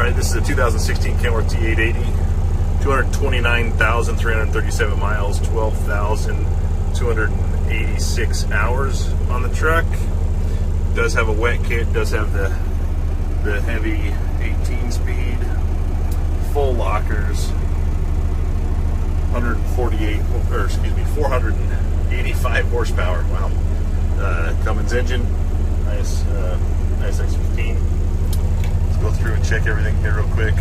Alright, this is a 2016 Kenworth T880, 229,337 miles, 12,286 hours on the truck. Does have a wet kit, does have the heavy 18 speed, full lockers, 485 horsepower. Wow. Cummins engine, ISX15. Let's go through and check everything here real quick.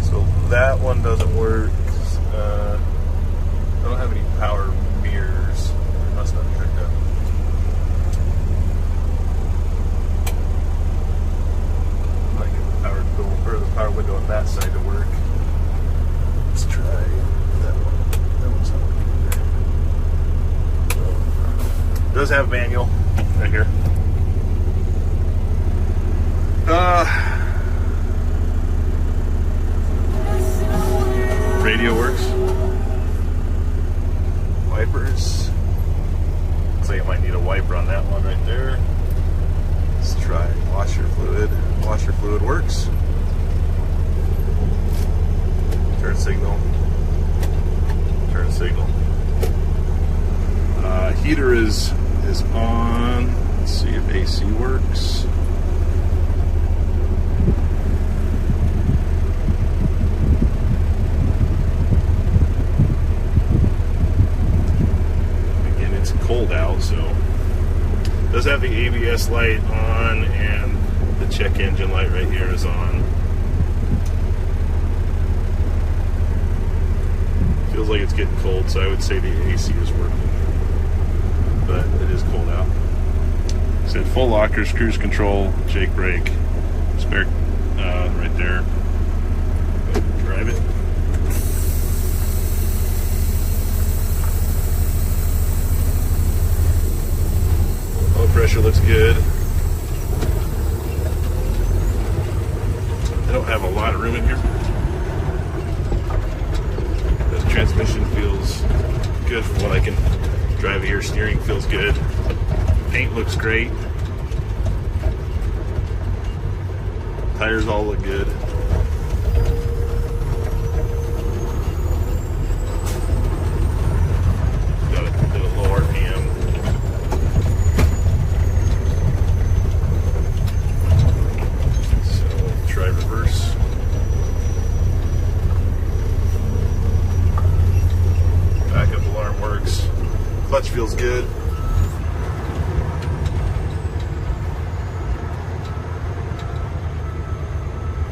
So that one doesn't work. I don't have any power mirrors. They must not be hooked up. I might get the power door or the power window on that side to work. Let's try that one. That one's not working either. It does have manual right here. Radio works. Wipers. Looks like it might need a wiper on that one right there. Let's try washer fluid. Washer fluid works. Turn signal. Turn signal. Heater is on. Let's see if AC works. Cold out, so it does have the ABS light on, and the check engine light right here is on. Feels like it's getting cold, so I would say the AC is working, but it is cold out. Said full lockers, cruise control, jake brake, spare right there. Go ahead and drive it. Pressure looks good. I don't have a lot of room in here. The transmission feels good for what I can drive here. Steering feels good. Paint looks great. Tires all look good. Got a bit of low RPM. Reverse. Backup alarm works. Clutch feels good.